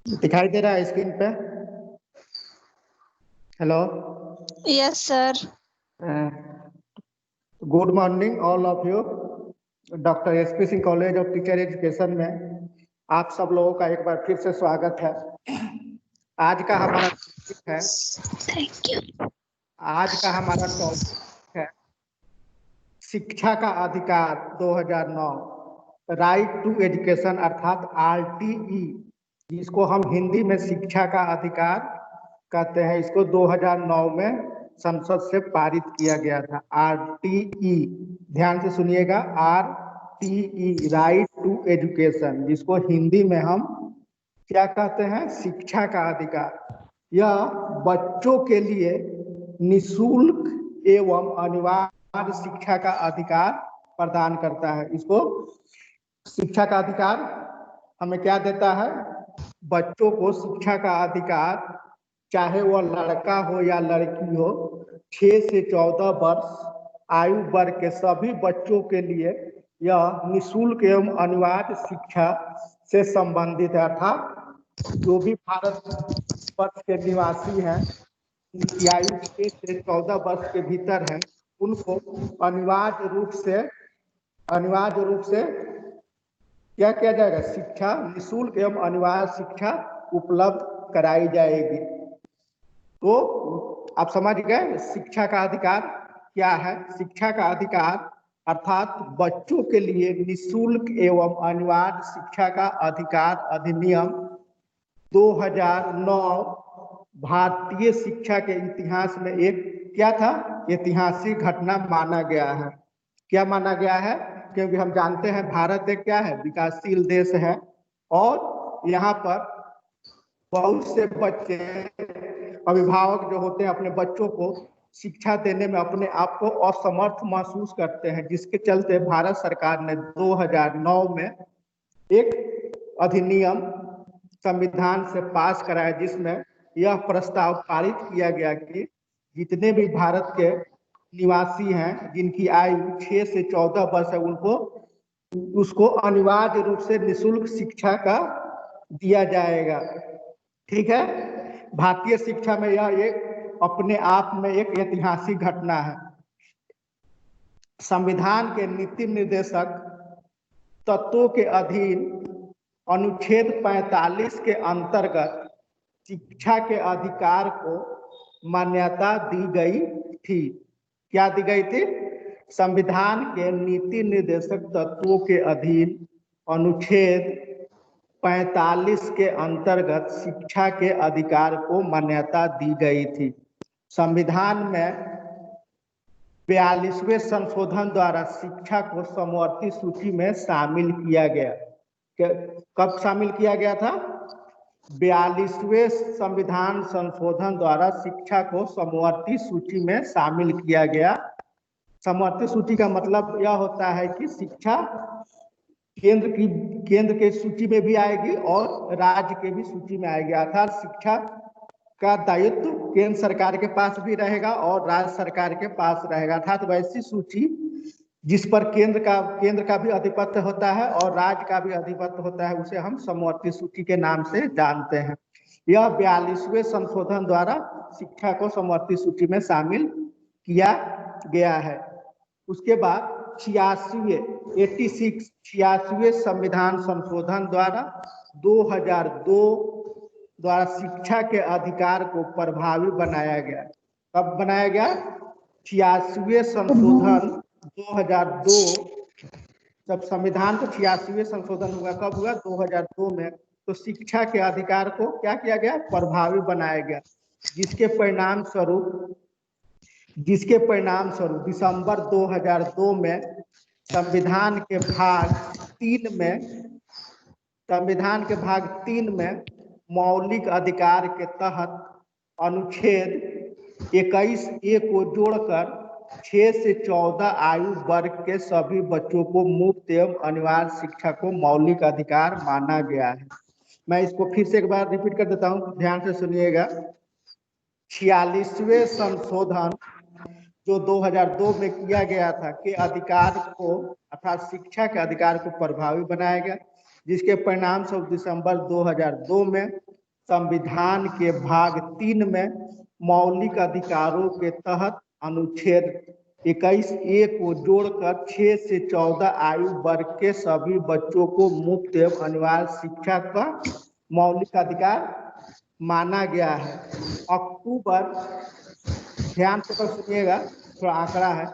दिखाई दे रहा है स्क्रीन पे? Hello. Yes sir. Good morning all of you. Doctor SP Singh college of teacher education में आप सब लोगों का एक बार फिर से स्वागत है। आज का हमारा टॉपिक है थैंक यू। आज का हमारा टॉपिक है शिक्षा का अधिकार 2009, राइट टू एजुकेशन अर्थात आरटीई, जिसको हम हिंदी में शिक्षा का अधिकार कहते हैं। इसको 2009 में संसद से पारित किया गया था। आरटीई, ध्यान से सुनिएगा, आरटीई, राइट टू एजुकेशन, जिसको हिंदी में हम क्या कहते हैं? शिक्षा का अधिकार। यह बच्चों के लिए निःशुल्क एवं अनिवार्य शिक्षा का अधिकार प्रदान करता है। इसको शिक्षा का अधिकार हमें क्या देता है? बच्चों को शिक्षा का अधिकार, चाहे वह लड़का हो या लड़की हो, 6 से 14 वर्ष आयु वर्ग के सभी बच्चों के लिए यह निःशुल्क एवं अनिवार्य शिक्षा से संबंधित है। अर्थात जो भी भारत वर्ष के निवासी हैं, उनकी आयु 6 से 14 वर्ष के भीतर है, उनको अनिवार्य रूप से क्या किया जाएगा? शिक्षा, निःशुल्क एवं अनिवार्य शिक्षा उपलब्ध कराई जाएगी। तो आप समझ गए शिक्षा का अधिकार क्या है? शिक्षा का अधिकार अर्थात बच्चों के लिए निःशुल्क एवं अनिवार्य शिक्षा का अधिकार अधिनियम 2009 भारतीय शिक्षा के इतिहास में एक क्या था? ऐतिहासिक घटना माना गया है। क्या माना गया है? क्योंकि हम जानते हैं भारत एक क्या है? विकासशील देश है, और यहाँ पर बहुत से बच्चे, अभिभावक जो होते हैं, अपने बच्चों को शिक्षा देने में अपने आप को असमर्थ महसूस करते हैं, जिसके चलते भारत सरकार ने 2009 में एक अधिनियम संविधान से पास कराया, जिसमें यह प्रस्ताव पारित किया गया कि जितने भी भारत के निवासी हैं, जिनकी आयु 6 से 14 वर्ष है, उसको अनिवार्य रूप से निःशुल्क शिक्षा का दिया जाएगा। ठीक है। भारतीय शिक्षा में यह एक अपने आप में एक ऐतिहासिक घटना है। संविधान के नीति निर्देशक तत्वों के अधीन अनुच्छेद 45 के अंतर्गत शिक्षा के अधिकार को मान्यता दी गई थी। क्या दी गई थी? संविधान के नीति निर्देशक तत्वों के अधीन अनुच्छेद 45 के अंतर्गत शिक्षा के अधिकार को मान्यता दी गई थी। संविधान में 42वें संशोधन द्वारा शिक्षा को समवर्ती सूची में शामिल किया गया। कब शामिल किया गया था? 42वें संविधान संशोधन द्वारा शिक्षा को समवर्ती सूची में शामिल किया गया। समवर्ती सूची का मतलब यह होता है कि शिक्षा केंद्र के सूची में भी आएगी और राज्य के भी सूची में आएगी। अर्थात शिक्षा का दायित्व केंद्र सरकार के पास भी रहेगा और राज्य सरकार के पास रहेगा। अर्थात वैसी सूची जिस पर केंद्र का भी आधिपत्य होता है और राज्य का भी आधिपत्य होता है, उसे हम समवर्ती सूची के नाम से जानते हैं। यह 42वें संशोधन द्वारा शिक्षा को समवर्ती सूची में शामिल किया गया है। उसके बाद 86वें संविधान संशोधन द्वारा 2002 द्वारा शिक्षा के अधिकार को प्रभावी बनाया गया। कब बनाया गया? 86वें संशोधन 2002, जब संविधान को 86वें संशोधन हुआ, कब हुआ? 2002 में। तो शिक्षा के अधिकार को क्या किया गया? प्रभावी बनाया गया, जिसके परिणाम स्वरूप दिसंबर 2002 में संविधान के भाग 3 में मौलिक अधिकार के तहत अनुच्छेद 21A को जोड़कर 6 से 14 आयु वर्ग के सभी बच्चों को मुफ्त एवं अनिवार्य शिक्षा को मौलिक अधिकार माना गया है। मैं इसको फिर से एक बार रिपीट कर देता हूं, ध्यान से सुनिएगा। 46वें संशोधन जो 2002 में किया गया था के अधिकार को, अर्थात शिक्षा के अधिकार को प्रभावी बनाया गया, जिसके परिणाम स्वरूप दिसंबर 2002 में संविधान के भाग 3 में मौलिक अधिकारों के तहत अनुच्छेद 21A को जोड़कर 6 से 14 आयु वर्ग के सभी बच्चों को मुफ्त एवं अनिवार्य शिक्षा का मौलिक अधिकार माना गया है। अक्टूबर, ध्यान से सुनिएगा, थोड़ा आंकड़ा है।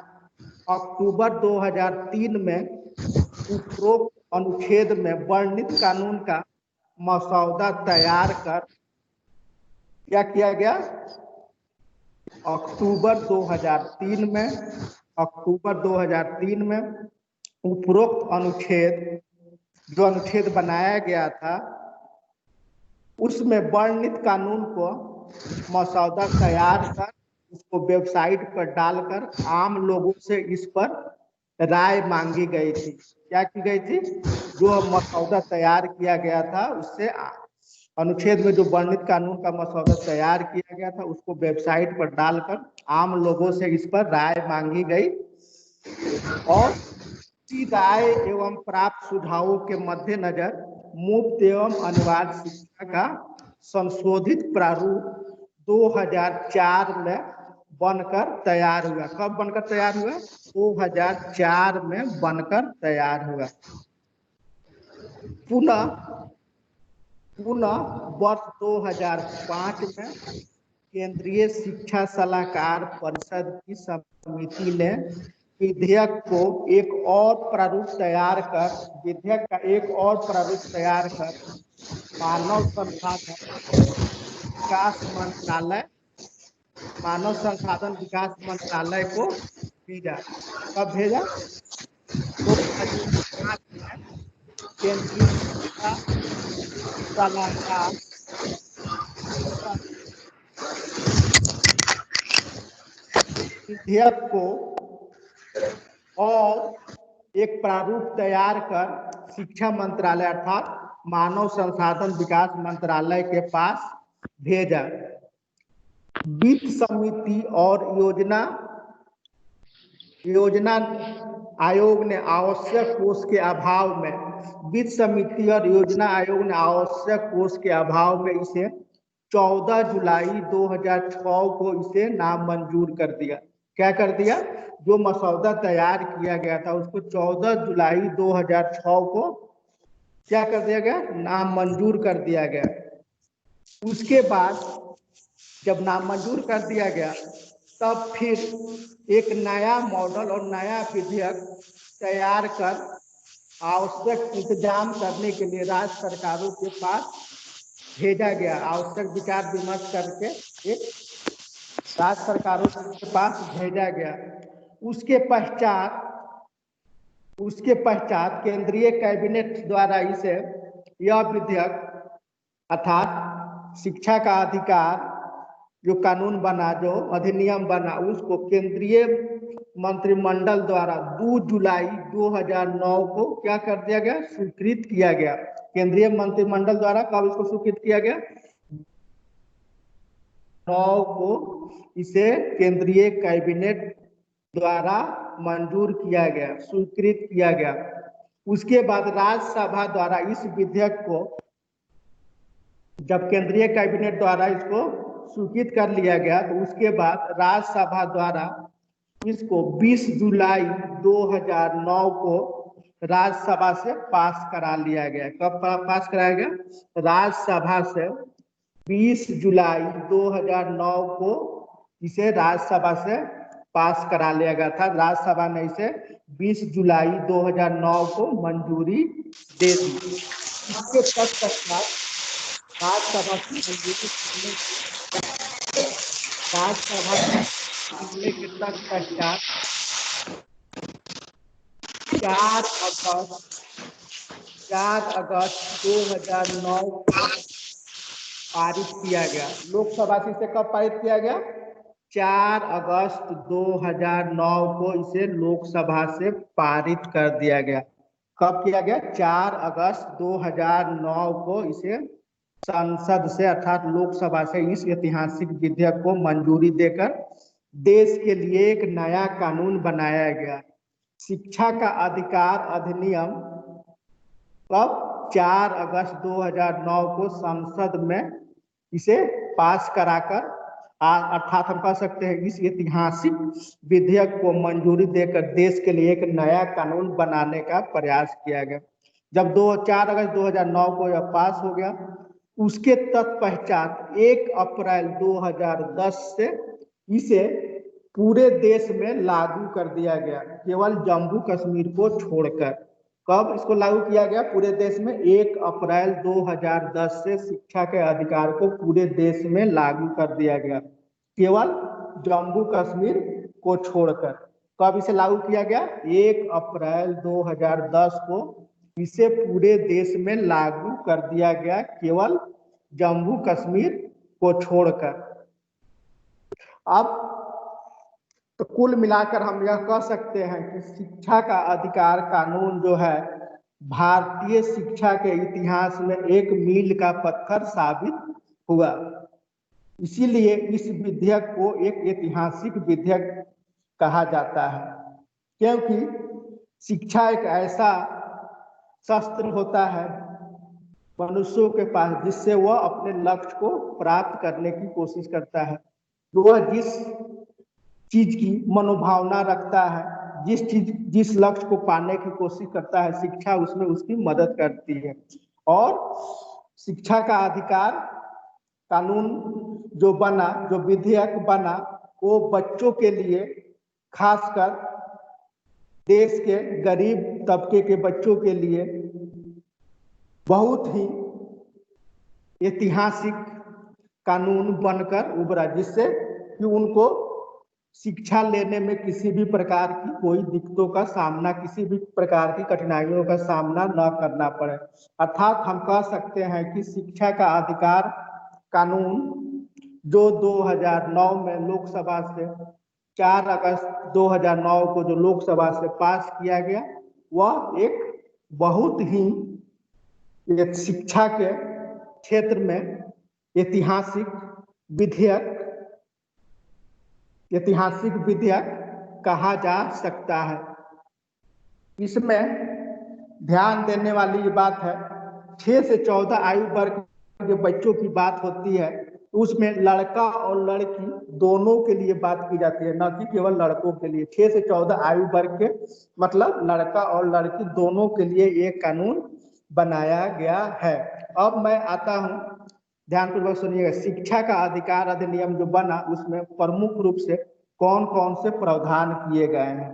अक्टूबर 2003 में उपरोक्त अनुच्छेद में वर्णित कानून का मसौदा तैयार कर क्या किया गया? अक्टूबर 2003 में उपरोक्त अनुच्छेद, जो अनुच्छेद बनाया गया था, उसमें वर्णित कानून को मसौदा तैयार कर उसको वेबसाइट पर डालकर आम लोगों से इस पर राय मांगी गई थी। क्या की गई थी? जो मसौदा तैयार किया गया था, उससे अनुच्छेद में जो वर्णित कानून का मसौदा तैयार किया गया था, उसको वेबसाइट पर डालकर आम लोगों से इस पर राय मांगी गई और इसी राय एवं प्राप्त सुझावों के मद्देनजर मुफ्त एवं अनिवार्य शिक्षा का संशोधित प्रारूप 2004 में बनकर तैयार हुआ। कब बनकर तैयार हुआ? 2004 में बनकर तैयार हुआ। पुनः वर्ष 2005 में केंद्रीय शिक्षा सलाहकार परिषद की समिति ने विधेयक का एक और प्रारूप तैयार कर मानव संसाधन विकास मंत्रालय को भेजा। कब भेजा? 2005 में केंद्रीय शिक्षा सलाहकार विधेयक को और एक प्रारूप तैयार कर शिक्षा मंत्रालय अर्थात मानव संसाधन विकास मंत्रालय के पास भेजा। वित्त समिति और योजना आयोग ने आवश्यक कोष के अभाव में वित्त समिति और योजना आयोग ने आवश्यक कोष के अभाव में इसे 14 जुलाई 2006 को इसे नामंजूर कर दिया। क्या कर दिया? जो मसौदा तैयार किया गया था उसको 14 जुलाई 2006 को क्या कर दिया गया? नामंजूर कर दिया गया। उसके बाद जब नामंजूर कर दिया गया तब फिर एक नया मॉडल और नया विधेयक तैयार कर आवश्यक इंतजाम करने के लिए राज्य सरकारों के पास भेजा गया। आवश्यक विचार विमर्श करके एक राज्य सरकारों के पास भेजा गया। उसके पश्चात केंद्रीय कैबिनेट द्वारा इसे यह विधेयक अर्थात शिक्षा का अधिकार जो कानून बना, जो अधिनियम बना, उसको केंद्रीय मंत्रिमंडल द्वारा 2 जुलाई 2009 को क्या कर दिया गया? स्वीकृत किया गया। केंद्रीय मंत्रिमंडल द्वारा कब इसको स्वीकृत किया गया? 9 को इसे केंद्रीय कैबिनेट द्वारा मंजूर किया गया, स्वीकृत किया गया। उसके बाद राज्यसभा द्वारा इस विधेयक को जब केंद्रीय कैबिनेट द्वारा इसको स्वीकृत कर लिया गया तो उसके बाद राज्यसभा द्वारा इसको 20 जुलाई 2009 को राज्यसभा से पास करा लिया गया। कब पास कराया गया? राज्यसभा से 20 जुलाई 2009 को इसे राज्यसभा से पास करा लिया गया था। राज्यसभा ने इसे 20 जुलाई 2009 को मंजूरी दे दी। इसके पश्चात राज्यसभा की मंजूरी के पश्चात 4 अगस्त 2009 को पारित किया गया। लोकसभा से इसे कब पारित किया गया? 4 अगस्त 2009 को इसे लोकसभा से पारित कर दिया गया। कब किया गया? 4 अगस्त 2009 को इसे संसद से अर्थात लोकसभा से इस ऐतिहासिक विधेयक को मंजूरी देकर देश के लिए एक नया कानून बनाया गया। शिक्षा का अधिकार अधिनियम कब? 4 अगस्त 2009 को संसद में इसे पास कराकर अर्थात हम कह सकते हैं इस ऐतिहासिक विधेयक को मंजूरी देकर देश के लिए एक नया कानून बनाने का प्रयास किया गया। जब 4 अगस्त 2009 को यह पास हो गया, उसके तत्पश्चात 1 अप्रैल 2010 से इसे पूरे देश में लागू कर दिया गया, केवल जम्मू कश्मीर को छोड़कर। कब इसको लागू किया गया पूरे देश में? 1 अप्रैल 2010 से शिक्षा के अधिकार को पूरे देश में लागू कर दिया गया, केवल जम्मू कश्मीर को छोड़कर। कब इसे लागू किया गया? 1 अप्रैल 2010 को इसे पूरे देश में लागू कर दिया गया, केवल जम्मू कश्मीर को छोड़कर। अब तो कुल मिलाकर हम यह कह सकते हैं कि शिक्षा का अधिकार कानून जो है भारतीय शिक्षा के इतिहास में एक मील का पत्थर साबित हुआ। इसीलिए इस विधेयक को एक ऐतिहासिक विधेयक कहा जाता है, क्योंकि शिक्षा एक ऐसा शस्त्र होता है मनुष्यों के पास जिससे वह अपने लक्ष्य को प्राप्त करने की कोशिश करता है। वह जिस चीज की मनोभावना रखता है, जिस लक्ष्य को पाने की कोशिश करता है, शिक्षा उसमें उसकी मदद करती है। और शिक्षा का अधिकार कानून जो बना, जो विधेयक बना, वो बच्चों के लिए, खासकर देश के गरीब तबके के बच्चों के लिए बहुत ही ऐतिहासिक कानून बनकर उभरा, जिससे कि उनको शिक्षा लेने में किसी भी प्रकार की कोई दिक्कतों का सामना, किसी भी प्रकार की कठिनाइयों का सामना न करना पड़े। अर्थात हम कह सकते हैं कि शिक्षा का अधिकार कानून जो 2009 में लोकसभा से 4 अगस्त 2009 को जो लोकसभा से पास किया गया, वह एक बहुत ही शिक्षा के क्षेत्र में ऐतिहासिक विधेयक कहा जा सकता है। इसमें ध्यान देने वाली ये बात है, 6 से 14 आयु वर्ग के बच्चों की बात होती है, उसमें लड़का और लड़की दोनों के लिए बात की जाती है, न कि केवल लड़कों के लिए। 6 से 14 आयु वर्ग के मतलब लड़का और लड़की दोनों के लिए एक कानून बनाया गया है। अब मैं आता हूं, ध्यानपूर्वक सुनिएगा। शिक्षा का अधिकार अधिनियम जो बना, उसमें प्रमुख रूप से कौन कौन से प्रावधान किए गए हैं,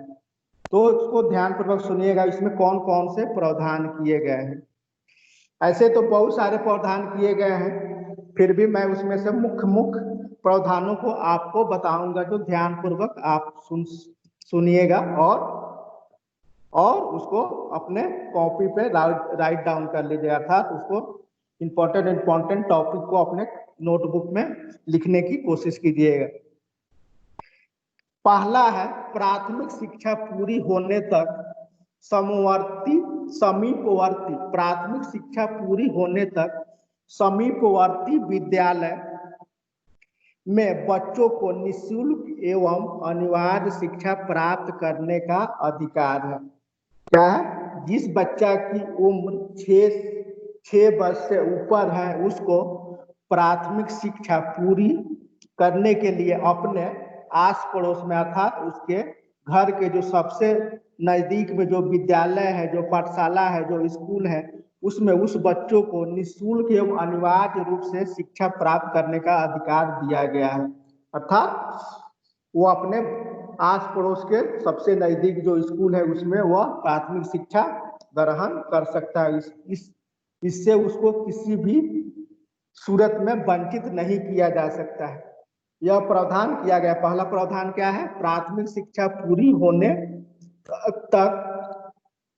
तो इसको ध्यानपूर्वक सुनिएगा। इसमें कौन कौन से प्रावधान किए गए हैं? ऐसे तो बहुत सारे प्रावधान किए गए हैं, फिर भी मैं उसमें से मुख्य प्रावधानों को आपको बताऊंगा, जो ध्यानपूर्वक आप सुनिएगा और उसको अपने कॉपी पे राइट डाउन कर लीजिएगा, अर्थात उसको इम्पोर्टेंट टॉपिक को अपने नोटबुक में लिखने की कोशिश कीजिएगा। पहला है, प्राथमिक शिक्षा पूरी होने तक समीपवर्ती प्राथमिक शिक्षा पूरी होने तक समीपवर्ती विद्यालय में बच्चों को निःशुल्क एवं अनिवार्य शिक्षा प्राप्त करने का अधिकार है। क्या है? जिस बच्चा की उम्र 6 वर्ष से ऊपर है, उसको प्राथमिक शिक्षा पूरी करने के लिए अपने आस पड़ोस में, अर्थात उसके घर के जो सबसे नजदीक में जो विद्यालय है, जो पाठशाला है, जो स्कूल है, उसमें उस बच्चों को निःशुल्क एवं अनिवार्य रूप से शिक्षा प्राप्त करने का अधिकार दिया गया है। अर्थात वो अपने आस पड़ोस के सबसे नजदीक जो स्कूल है उसमें वह प्राथमिक शिक्षा ग्रहण कर सकता है। इससे उसको किसी भी सूरत में वंचित नहीं किया जा सकता है। यह प्रावधान किया गया। पहला प्रावधान क्या है? प्राथमिक शिक्षा पूरी होने तक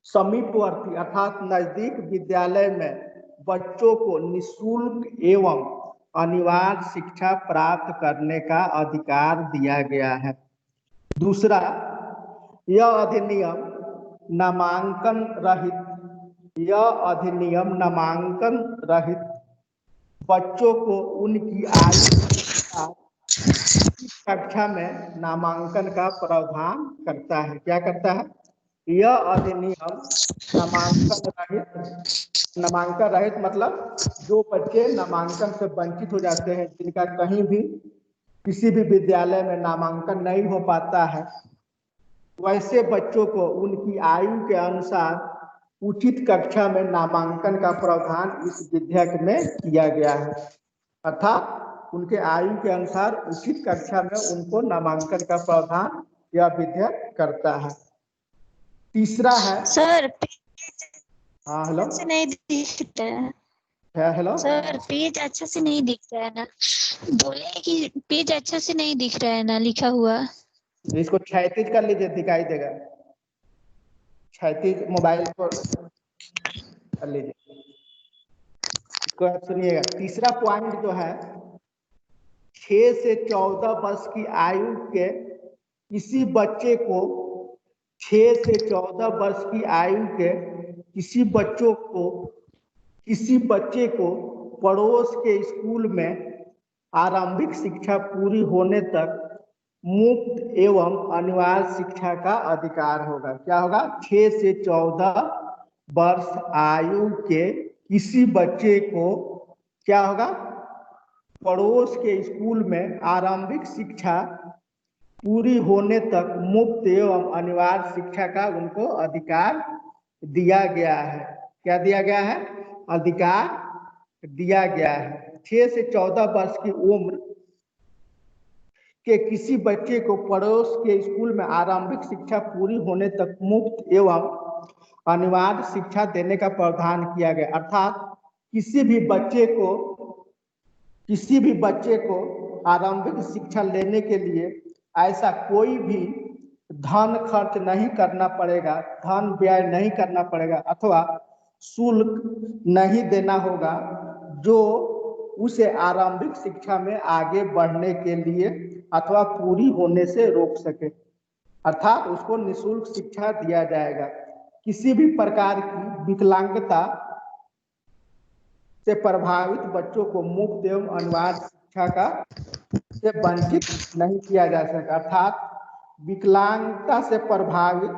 समीपवर्ती अर्थात नजदीक विद्यालय में बच्चों को निःशुल्क एवं अनिवार्य शिक्षा प्राप्त करने का अधिकार दिया गया है। दूसरा, यह अधिनियम नामांकन रहित बच्चों को उनकी आयु कक्षा में नामांकन का प्रावधान करता है। क्या करता है? यह अधिनियम नामांकन रहित मतलब जो बच्चे नामांकन से वंचित हो जाते हैं, जिनका कहीं भी किसी भी विद्यालय में नामांकन नहीं हो पाता है, वैसे बच्चों को उनकी आयु के अनुसार उचित कक्षा में नामांकन का प्रावधान इस विधेयक में किया गया है। अर्थात उनके आयु के अनुसार उचित कक्षा में उनको नामांकन का प्रावधान यह विधेयक करता है। तीसरा है सर हाँ हेलो से नहीं दिख रहा है। हेलो सर पेज अच्छा से नहीं दिख रहा है ना, बोले कि पेज अच्छा से नहीं दिख रहा है ना लिखा हुआ। इसको क्षैतिज कर लीजिए, दिखाई देगा। क्षैतिज मोबाइल को कर लीजिए। इसको आप सुनिएगा। तीसरा पॉइंट जो है, 6 से 14 वर्ष की आयु के किसी बच्चे को 6 से 14 वर्ष की आयु के किसी बच्चे को पड़ोस के स्कूल में आरंभिक शिक्षा पूरी होने तक मुफ्त एवं अनिवार्य शिक्षा का अधिकार होगा। क्या होगा? 6 से 14 वर्ष आयु के किसी बच्चे को क्या होगा? पड़ोस के स्कूल में आरंभिक शिक्षा पूरी होने तक मुफ्त एवं अनिवार्य शिक्षा का उनको अधिकार दिया गया है। क्या दिया गया है? अधिकार दिया गया है। 6 से 14 वर्ष की उम्र के किसी बच्चे को पड़ोस के स्कूल में आरंभिक शिक्षा पूरी होने तक मुफ्त एवं अनिवार्य शिक्षा देने का प्रावधान किया गया। अर्थात किसी भी बच्चे को आरंभिक शिक्षा लेने के लिए ऐसा कोई भी धन खर्च नहीं करना पड़ेगा, धन व्यय नहीं करना पड़ेगा अथवा शुल्क नहीं देना होगा जो उसे आरंभिक शिक्षा में आगे बढ़ने के लिए अथवा पूरी होने से रोक सके। अर्थात उसको निःशुल्क शिक्षा दिया जाएगा। किसी भी प्रकार की विकलांगता से प्रभावित बच्चों को मुफ्त एवं अनिवार्य शिक्षा का से वंचित नहीं किया जा सकता। अर्थात विकलांगता से प्रभावित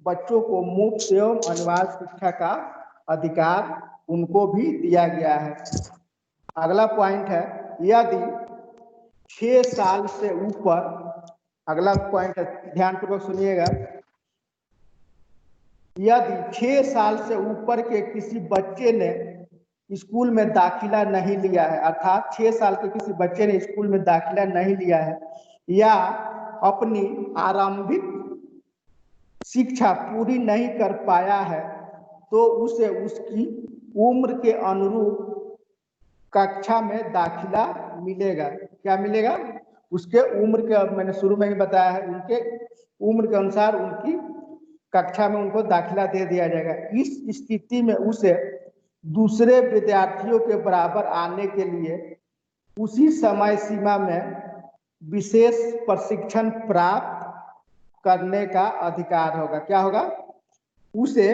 बच्चों को मुफ्त एवं अनिवार्य शिक्षा का अधिकार उनको भी दिया गया है। अगला पॉइंट है, यदि 6 साल से ऊपर, अगला पॉइंट है, ध्यानपूर्वक सुनिएगा। यदि 6 साल से ऊपर के किसी बच्चे ने स्कूल में दाखिला नहीं लिया है, अर्थात 6 साल के किसी बच्चे ने स्कूल में दाखिला नहीं लिया है या अपनी आरंभिक शिक्षा पूरी नहीं कर पाया है, तो उसे उसकी उम्र के अनुरूप कक्षा में दाखिला मिलेगा। क्या मिलेगा? उसके उम्र के, मैंने शुरू में ही बताया है, उनके उम्र के अनुसार उनकी कक्षा में उनको दाखिला दे दिया जाएगा। इस स्थिति में उसे दूसरे विद्यार्थियों के बराबर आने के लिए उसी समय सीमा में विशेष प्रशिक्षण प्राप्त करने का अधिकार होगा। क्या होगा? उसे,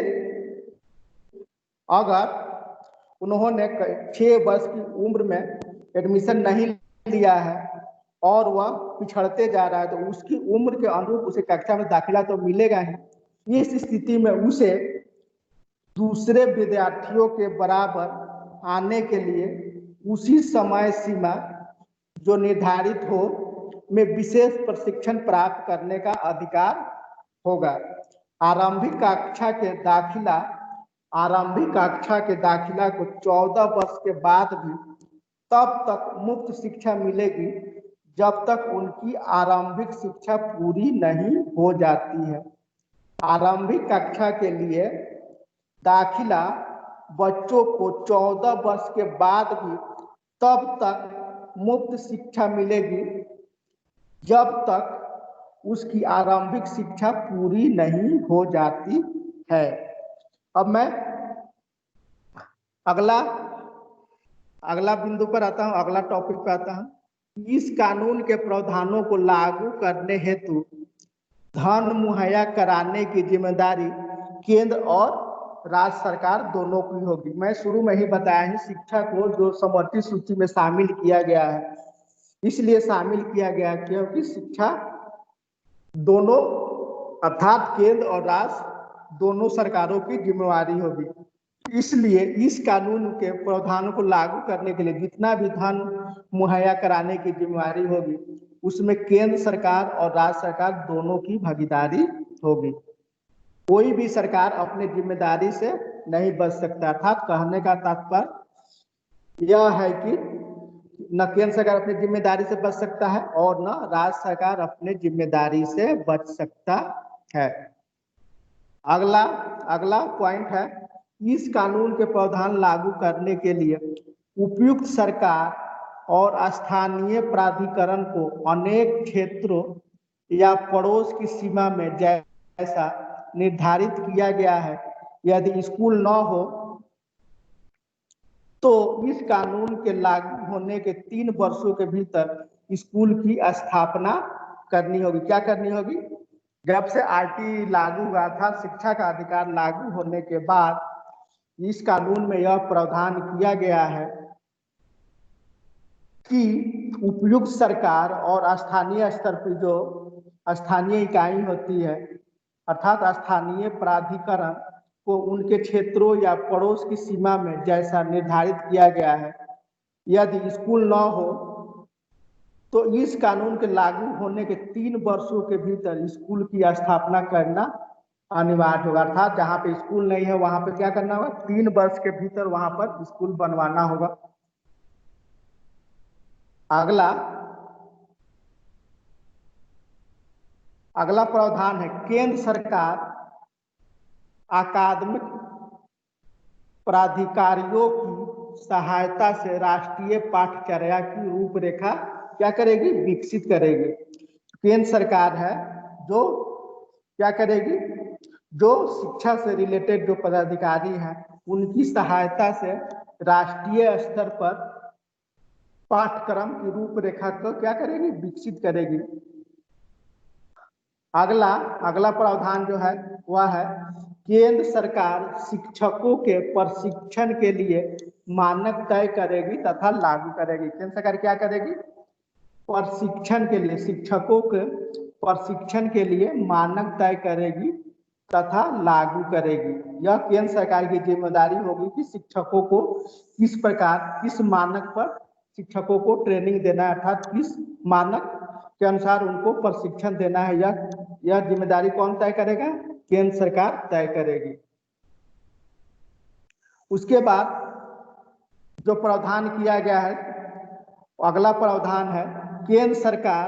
अगर उन्होंने 6 वर्ष की उम्र में एडमिशन नहीं लिया है और वह पिछड़ते जा रहा है, तो उसकी उम्र के अनुरूप उसे कक्षा में दाखिला तो मिलेगा ही। इस स्थिति में उसे दूसरे विद्यार्थियों के बराबर आने के लिए उसी समय सीमा जो निर्धारित हो में विशेष प्रशिक्षण प्राप्त करने का अधिकार होगा। आरंभिक कक्षा के दाखिला को 14 वर्ष के बाद भी तब तक मुफ्त शिक्षा मिलेगी जब तक उनकी आरंभिक शिक्षा पूरी नहीं हो जाती है। आरंभिक कक्षा के लिए दाखिला बच्चों को 14 वर्ष के बाद भी तब तक मुफ्त शिक्षा मिलेगी जब तक उसकी आरंभिक शिक्षा पूरी नहीं हो जाती है। अब मैं अगला बिंदु पर आता हूं, अगला टॉपिक पर आता हूं। इस कानून के प्रावधानों को लागू करने हेतु धन मुहैया कराने की जिम्मेदारी केंद्र और राज्य सरकार दोनों की होगी। मैं शुरू में ही बताया है, शिक्षा को जो समवर्ती सूची में शामिल किया गया है, इसलिए शामिल किया गया क्योंकि शिक्षा दोनों अर्थात केंद्र और राज्य दोनों सरकारों की जिम्मेवारी होगी। इसलिए इस कानून के प्रावधानों को लागू करने के लिए जितना भी धन मुहैया कराने की जिम्मेवारी होगी, उसमें केंद्र सरकार और राज्य सरकार दोनों की भागीदारी होगी। कोई भी सरकार अपनी जिम्मेदारी से नहीं बच सकता। अर्थात कहने का तात्पर्य यह है कि न केंद्र सरकार अपनी जिम्मेदारी से बच सकता है और न राज्य सरकार अपनी जिम्मेदारी से बच सकता है। अगला पॉइंट है, इस कानून के प्रावधान लागू करने के लिए उपयुक्त सरकार और स्थानीय प्राधिकरण को अनेक क्षेत्रों या पड़ोस की सीमा में जैसा निर्धारित किया गया है, यदि स्कूल न हो तो इस कानून के लागू होने के 3 वर्षों के भीतर स्कूल की स्थापना करनी होगी। क्या करनी होगी? जब से आरटी लागू हुआ था, शिक्षा का अधिकार लागू होने के बाद इस कानून में यह प्रावधान किया गया है कि उपयुक्त सरकार और स्थानीय स्तर पर जो स्थानीय इकाई होती है, अर्थात स्थानीय प्राधिकरण को उनके क्षेत्रों या पड़ोस की सीमा में जैसा निर्धारित किया गया है, यदि स्कूल न हो तो इस कानून के लागू होने के 3 वर्षों के भीतर स्कूल की स्थापना करना अनिवार्य होगा। अर्थात जहाँ पे स्कूल नहीं है वहां पे क्या करना होगा? 3 वर्ष के भीतर वहां पर स्कूल बनवाना होगा। अगला प्रावधान है, केंद्र सरकार अकादमिक प्राधिकारियों की सहायता से राष्ट्रीय पाठ्यचर्या की रूपरेखा क्या करेगी? विकसित करेगी। केंद्र सरकार है जो क्या करेगी? जो शिक्षा से रिलेटेड जो पदाधिकारी हैं उनकी सहायता से राष्ट्रीय स्तर पर पाठ्यक्रम की रूपरेखा को क्या करेगी? विकसित करेगी। अगला प्रावधान जो है वह है, केंद्र सरकार शिक्षकों के प्रशिक्षण के लिए मानक तय करेगी तथा लागू करेगी। केंद्र सरकार क्या करेगी? प्रशिक्षण के लिए, शिक्षकों के प्रशिक्षण के लिए मानक तय करेगी तथा लागू करेगी। यह केंद्र सरकार की जिम्मेदारी होगी कि शिक्षकों को किस प्रकार, किस मानक पर शिक्षकों को ट्रेनिंग देना है, अर्थात किस मानक के अनुसार उनको प्रशिक्षण देना है। यह जिम्मेदारी कौन तय करेगा? केंद्र सरकार तय करेगी। उसके बाद जो प्रावधान किया गया है, अगला प्रावधान है, केंद्र सरकार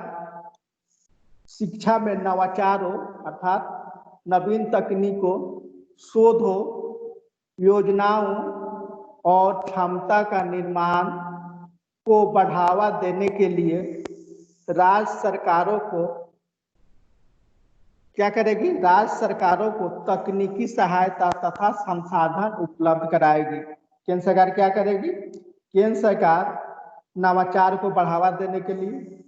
शिक्षा में नवाचारों अर्थात नवीन तकनीकों, शोधों, योजनाओं और क्षमता का निर्माण को बढ़ावा देने के लिए राज्य सरकारों को क्या करेगी? राज्य सरकारों को तकनीकी सहायता तथा संसाधन उपलब्ध कराएगी। केंद्र सरकार क्या करेगी? केंद्र सरकार नवाचार को बढ़ावा देने के लिए,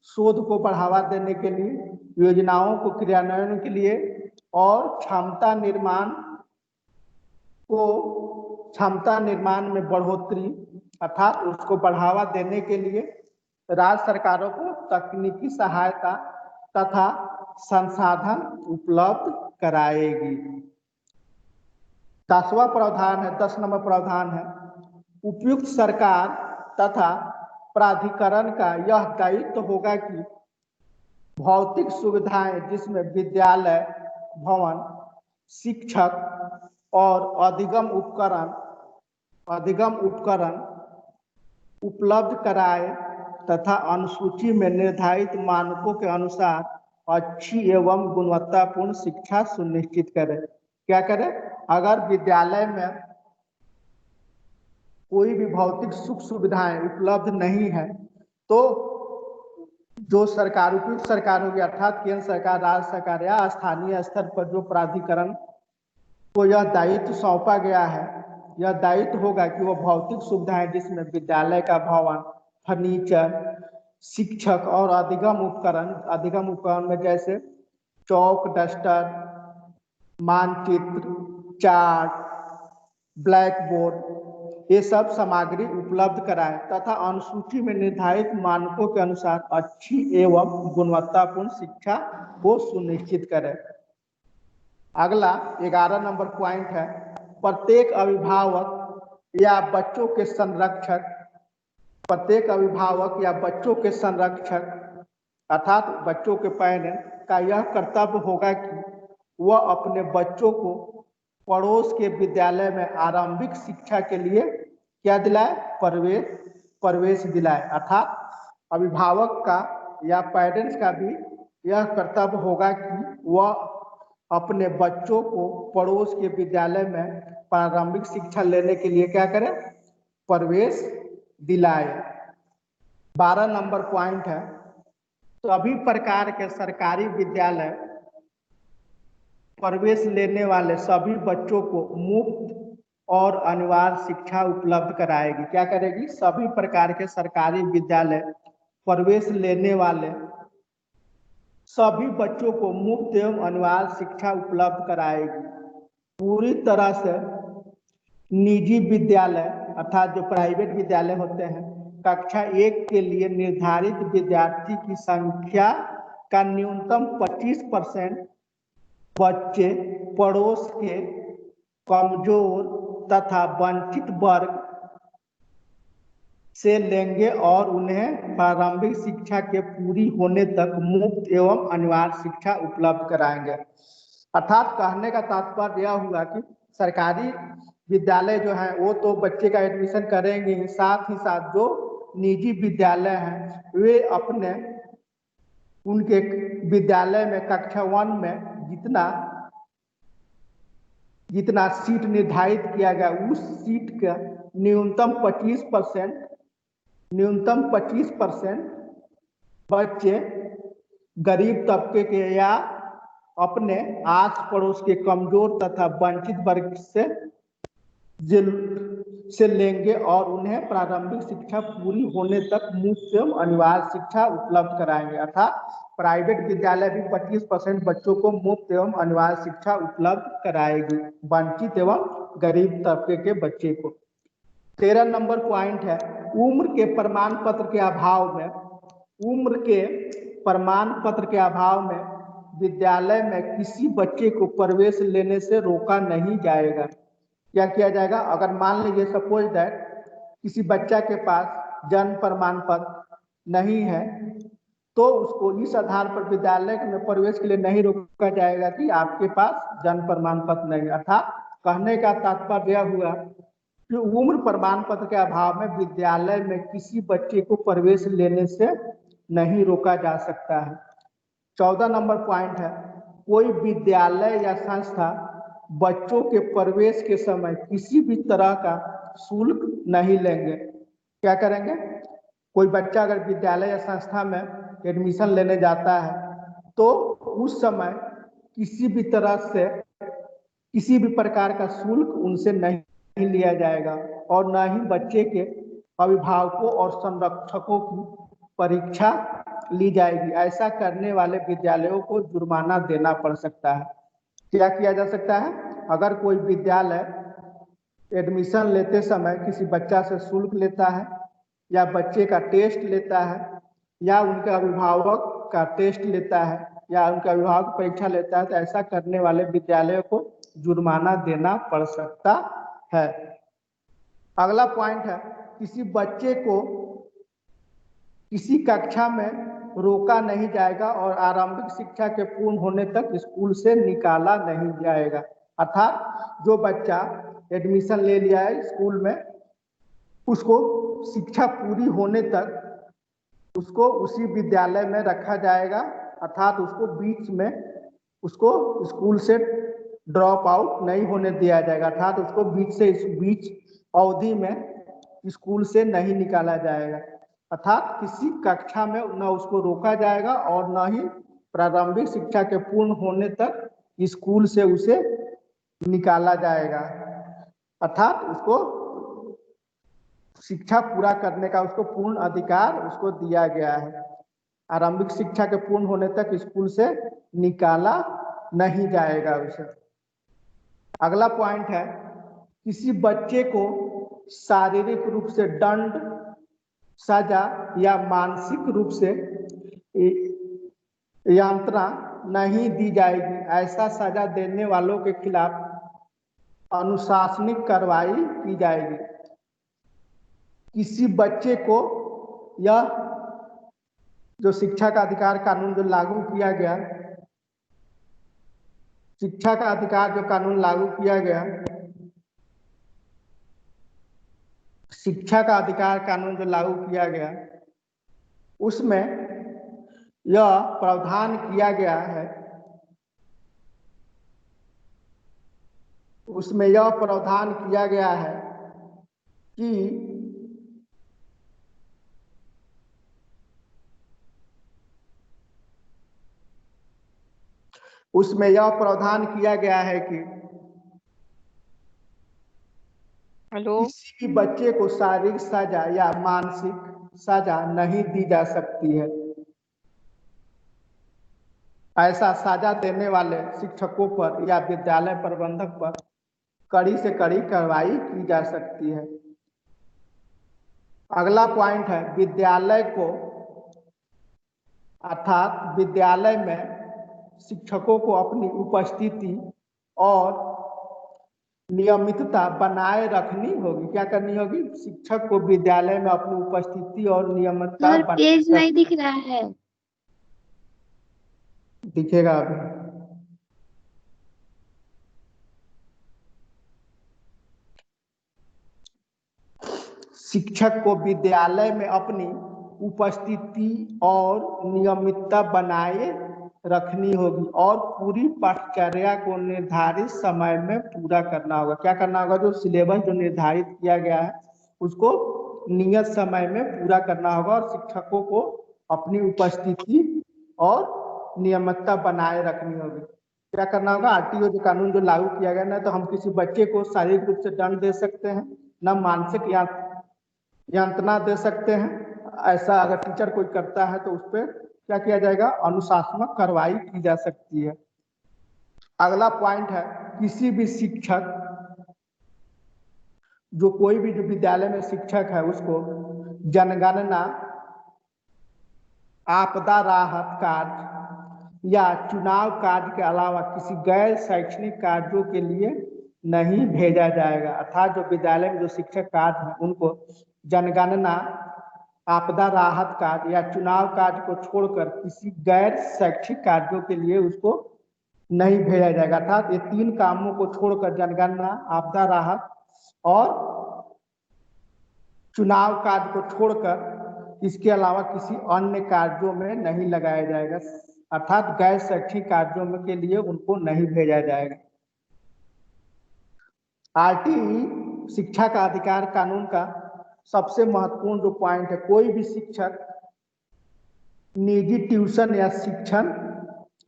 शोध को बढ़ावा देने के लिए, योजनाओं को क्रियान्वयन के लिए और क्षमता निर्माण में बढ़ोतरी अर्थात उसको बढ़ावा देने के लिए राज्य सरकारों को तकनीकी सहायता तथा संसाधन उपलब्ध कराएगी। 10वां प्रावधान है, 10 नंबर प्रावधान है, उपयुक्त सरकार तथा प्राधिकरण का यह दायित्व होगा कि भौतिक सुविधाएं जिसमें विद्यालय, भवन, शिक्षक और अधिगम उपकरण उपलब्ध कराए तथा अनुसूची में निर्धारित मानकों के अनुसार अच्छी एवं गुणवत्तापूर्ण शिक्षा सुनिश्चित करे। क्या करे? अगर विद्यालय में कोई भी भौतिक सुख सुविधाएं उपलब्ध नहीं है तो जो सरकार, उपयुक्त सरकार होगी अर्थात केंद्र सरकार, राज्य सरकार या स्थानीय स्तर पर जो प्राधिकरण को यह दायित्व सौंपा गया है, यह दायित्व होगा कि वो भौतिक सुविधाएं जिसमें विद्यालय का भवन, फर्नीचर, शिक्षक और अधिगम उपकरण में जैसे चौक, डस्टर, मानचित्र, चार्ट, ब्लैक बोर्ड, ये सब सामग्री उपलब्ध कराए तथा अनुसूची में निर्धारित मानकों के अनुसार अच्छी एवं गुणवत्तापूर्ण शिक्षा को सुनिश्चित करे। अगला 11 नंबर पॉइंट है, प्रत्येक अभिभावक या बच्चों के संरक्षक, प्रत्येक अभिभावक या बच्चों के संरक्षक अर्थात बच्चों के पेरेंट्स का यह कर्तव्य होगा कि वह अपने बच्चों को पड़ोस के विद्यालय में आरंभिक शिक्षा के लिए क्या दिलाए, प्रवेश दिलाए। अर्थात अभिभावक का या पेरेंट्स का भी यह कर्तव्य होगा कि वह अपने बच्चों को पड़ोस के विद्यालय में प्रारंभिक शिक्षा लेने के लिए क्या करें, प्रवेश दिलाए। 12 नंबर पॉइंट है, सभी प्रकार के सरकारी विद्यालय प्रवेश लेने वाले सभी बच्चों को मुफ्त और अनिवार्य शिक्षा उपलब्ध कराएगी। क्या करेगी, सभी प्रकार के सरकारी विद्यालय प्रवेश लेने वाले सभी बच्चों को मुफ्त एवं अनिवार्य शिक्षा उपलब्ध कराएगी। पूरी तरह से निजी विद्यालय अर्थात जो प्राइवेट विद्यालय होते हैं, कक्षा 1 के लिए निर्धारित विद्यार्थी की संख्या का न्यूनतम 25% बच्चे पड़ोस के कमजोर तथा वंचित वर्ग से लेंगे और उन्हें प्रारंभिक शिक्षा के पूरी होने तक मुफ्त एवं अनिवार्य शिक्षा उपलब्ध कराएंगे। अर्थात कहने का तात्पर्य यह हुआ कि सरकारी विद्यालय जो है वो तो बच्चे का एडमिशन करेंगे, साथ ही साथ जो निजी विद्यालय हैं वे अपने उनके विद्यालय में कक्षा 1 में जितना सीट निर्धारित किया गया उस सीट का न्यूनतम 25% बच्चे गरीब तबके के या अपने आस पड़ोस के कमजोर तथा वंचित वर्ग से लेंगे और उन्हें प्रारंभिक शिक्षा पूरी होने तक मुफ्त एवं अनिवार्य शिक्षा उपलब्ध कराएंगे। अर्थात प्राइवेट विद्यालय भी 25% बच्चों को मुफ्त एवं अनिवार्य शिक्षा उपलब्ध कराएगी, वंचित एवं गरीब तबके के बच्चे को। 13 नंबर पॉइंट है, उम्र के प्रमाण पत्र के अभाव में विद्यालय में किसी बच्चे को प्रवेश लेने से रोका नहीं जाएगा। क्या किया जाएगा, अगर मान लीजिए सपोज दैट किसी बच्चा के पास जन्म प्रमाण पत्र नहीं है तो उसको इस आधार पर विद्यालय में प्रवेश के लिए नहीं रोका जाएगा कि आपके पास जन्म प्रमाण पत्र नहीं। अर्थात कहने का तात्पर्य यह हुआ कि उम्र प्रमाण पत्र के अभाव में विद्यालय में किसी बच्चे को प्रवेश लेने से नहीं रोका जा सकता है। 14 नंबर पॉइंट है, कोई विद्यालय या संस्था बच्चों के प्रवेश के समय किसी भी तरह का शुल्क नहीं लेंगे। क्या करेंगे, कोई बच्चा अगर विद्यालय या संस्था में एडमिशन लेने जाता है तो उस समय किसी भी तरह से किसी भी प्रकार का शुल्क उनसे नहीं लिया जाएगा और न ही बच्चे के अभिभावकों और संरक्षकों की परीक्षा ली जाएगी। ऐसा करने वाले विद्यालयों को जुर्माना देना पड़ सकता है। क्या किया जा सकता है, अगर कोई विद्यालय एडमिशन लेते समय किसी बच्चा से शुल्क लेता है या बच्चे का टेस्ट लेता है या उनके अभिभावक का टेस्ट लेता है या उनका अभिभावक परीक्षा लेता है तो ऐसा करने वाले विद्यालयों को जुर्माना देना पड़ सकता है। अगला पॉइंट है, किसी बच्चे को किसी कक्षा में रोका नहीं जाएगा और आरंभिक शिक्षा के पूर्ण होने तक स्कूल से निकाला नहीं जाएगा। अर्थात जो बच्चा एडमिशन ले लिया है स्कूल में उसको शिक्षा पूरी होने तक उसको उसी विद्यालय में रखा जाएगा। अर्थात उसको बीच में उसको स्कूल से ड्रॉप आउट नहीं होने दिया जाएगा। अर्थात उसको बीच अवधि में स्कूल से नहीं निकाला जाएगा। अर्थात किसी कक्षा में न उसको रोका जाएगा और न ही प्रारंभिक शिक्षा के पूर्ण होने तक स्कूल से उसे निकाला जाएगा। अर्थात उसको शिक्षा पूरा करने का उसको पूर्ण अधिकार उसको दिया गया है। आरंभिक शिक्षा के पूर्ण होने तक स्कूल से निकाला नहीं जाएगा उसे। अगला पॉइंट है, किसी बच्चे को शारीरिक रूप से दंड, सजा या मानसिक रूप से यातना नहीं दी जाएगी। ऐसा सजा देने वालों के खिलाफ अनुशासनिक कार्रवाई की जाएगी। किसी बच्चे को यह जो शिक्षा का अधिकार कानून जो लागू किया गया, शिक्षा का अधिकार जो कानून लागू किया गया, शिक्षा का अधिकार कानून जो लागू किया गया, उसमें यह प्रावधान किया गया है, उसमें यह प्रावधान किया गया है कि उसमें यह प्रावधान किया गया है कि किसी भी बच्चे को शारीरिक सजा या मानसिक सजा नहीं दी जा सकती है। ऐसा सजा देने वाले शिक्षकों पर या विद्यालय प्रबंधक पर कड़ी से कड़ी कार्रवाई की जा सकती है। अगला पॉइंट है विद्यालय को अर्थात विद्यालय में शिक्षकों को अपनी उपस्थिति और नियमितता बनाए रखनी होगी। क्या करनी होगी? शिक्षक को विद्यालय में अपनी उपस्थिति और नियमितता पेज नहीं दिख रहा है। दिखेगा अभी। शिक्षक को विद्यालय में अपनी उपस्थिति और नियमितता बनाए रखनी होगी और पूरी पाठ्यचर्या को निर्धारित समय में पूरा करना होगा। क्या करना होगा? जो सिलेबस जो निर्धारित किया गया है उसको नियत समय में पूरा करना होगा और शिक्षकों को अपनी उपस्थिति और नियमितता बनाए रखनी होगी। क्या करना होगा? आरटीओ जो कानून जो लागू किया गया ना, तो हम किसी बच्चे को शारीरिक रूप से दंड दे सकते हैं, न मानसिक यातना दे सकते हैं। ऐसा अगर टीचर कोई करता है तो उस पर क्या किया जाएगा? अनुशासनात्मक कार्रवाई की जा सकती है। अगला पॉइंट है किसी भी शिक्षक जो कोई भी जो विद्यालय में शिक्षक है उसको जनगणना, आपदा राहत कार्य या चुनाव कार्य के अलावा किसी गैर शैक्षणिक कार्यों के लिए नहीं भेजा जाएगा। अर्थात जो विद्यालय में जो शिक्षक कार्य हैं उनको जनगणना, आपदा राहत कार्य या चुनाव कार्य को छोड़कर किसी गैर शैक्षिक कार्यों के लिए उसको नहीं भेजा जाएगा। अर्थात ये 3 कामों को छोड़कर जनगणना, आपदा राहत और चुनाव कार्य को छोड़कर इसके अलावा किसी अन्य कार्यों में नहीं लगाया जाएगा। अर्थात गैर शैक्षिक कार्यों में के लिए उनको नहीं भेजा जाएगा। आरटीई शिक्षा का अधिकार कानून का सबसे महत्वपूर्ण जो पॉइंट है, कोई भी शिक्षक निजी ट्यूशन या शिक्षण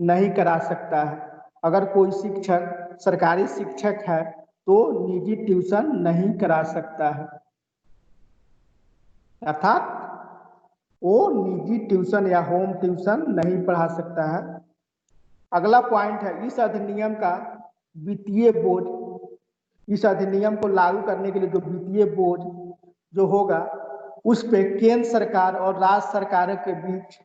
नहीं करा सकता है। अगर कोई शिक्षक सरकारी शिक्षक है तो निजी ट्यूशन नहीं करा सकता है, अर्थात वो निजी ट्यूशन या होम ट्यूशन नहीं पढ़ा सकता है। अगला पॉइंट है इस अधिनियम का वित्तीय बोझ, इस अधिनियम को लागू करने के लिए जो वित्तीय बोझ जो होगा उस पे केंद्र सरकार और राज्य सरकारों के बीच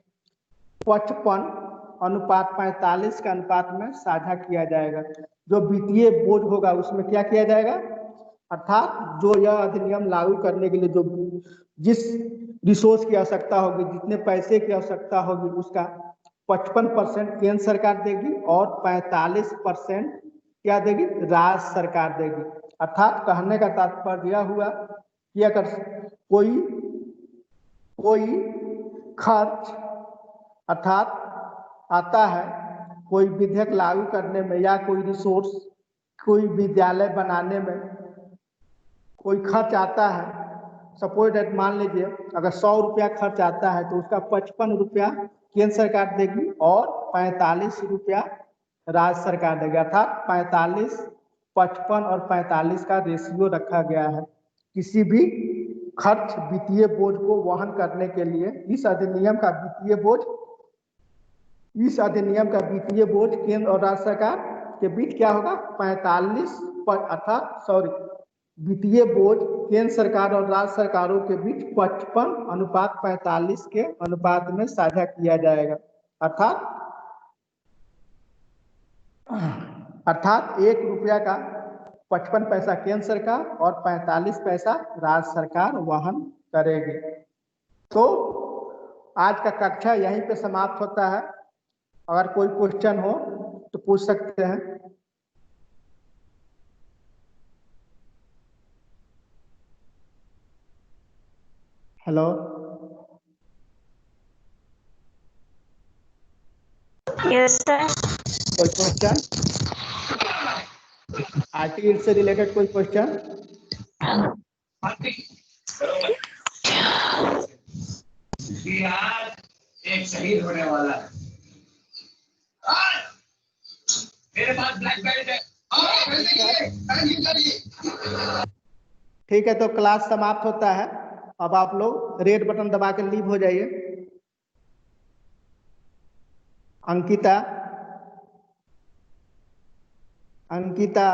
55:45 के अनुपात में साझा किया जाएगा। जो वित्तीय बोझ होगा उसमें क्या किया जाएगा? अर्थात जो यह अधिनियम लागू करने के लिए जो जिस रिसोर्स की आवश्यकता होगी, जितने पैसे की आवश्यकता होगी, उसका 55% केंद्र सरकार देगी और 45% क्या देगी? राज्य सरकार देगी। अर्थात कहने का तात्पर्य यह हुआ कि अगर कोई खर्च अर्थात आता है, कोई विधेयक लागू करने में या कोई रिसोर्स, कोई विद्यालय बनाने में कोई खर्च आता है, सपोज दैट मान लीजिए अगर 100 रुपया खर्च आता है तो उसका 55 रुपया केंद्र सरकार देगी और 45 रुपया राज्य सरकार देगी। अर्थात 45, 55 और 45 का रेशियो रखा गया है किसी भी खर्च वित्तीय बोझ को वहन करने के लिए। इस अधिनियम का वित्तीय बोझ केंद्र और राज्य सरकार के बीच क्या होगा? 45 अर्थात वित्तीय बोझ केंद्र सरकार और राज्य सरकारों के बीच 55:45 के अनुपात में साझा किया जाएगा। अर्थात अर्थात 1 रुपया का 55 पैसा केंद्र सरकार और 45 पैसा राज्य सरकार वहन करेगी। तो आज का कक्षा यहीं पे समाप्त होता है। अगर कोई क्वेश्चन हो तो पूछ सकते हैं। Hello, yes sir. कोई क्वेश्चन? आरटीई से रिलेटेड कोई क्वेश्चन? बिहार एक शहीद होने वाला है। मेरे पास ब्लैक बेल्ट है। ठीक है, तो क्लास समाप्त होता है। अब आप लोग रेड बटन दबा के लीव हो जाइए। Ankita, Ankita,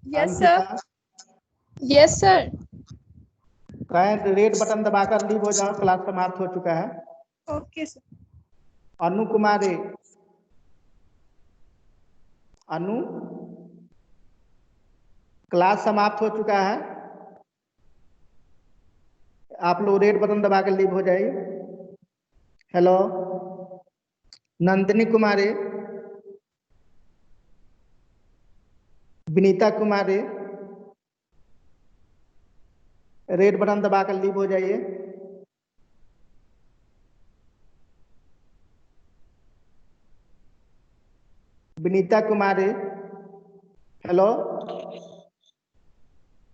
yes sir. Ankita, yes sir. कहें रेड बटन दबाकर लीव हो जाओ, क्लास समाप्त हो चुका है। Okay sir. Anu Kumari, Anu, class समाप्त हो चुका है। आप लोग रेड बटन दबा के लीव हो जाइए। Hello, Nandini Kumari, Vinita Kumari, red button दबा कर लीव हो जाइए। Vinita Kumari, hello,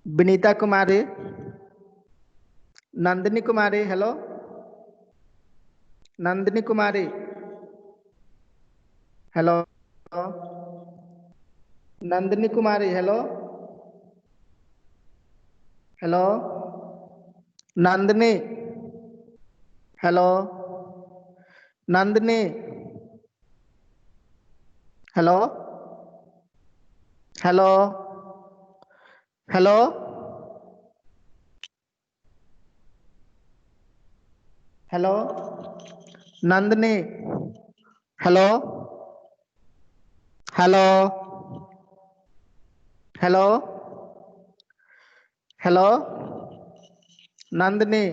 Vinita Kumari, Nandini Kumari, hello, Nandini Kumari, hello, Nandini Kumari, hello, hello, Nandini, hello, Nandini, hello, hello, hello, hello, Nandini, hello, hello, hello, hello, Nandini.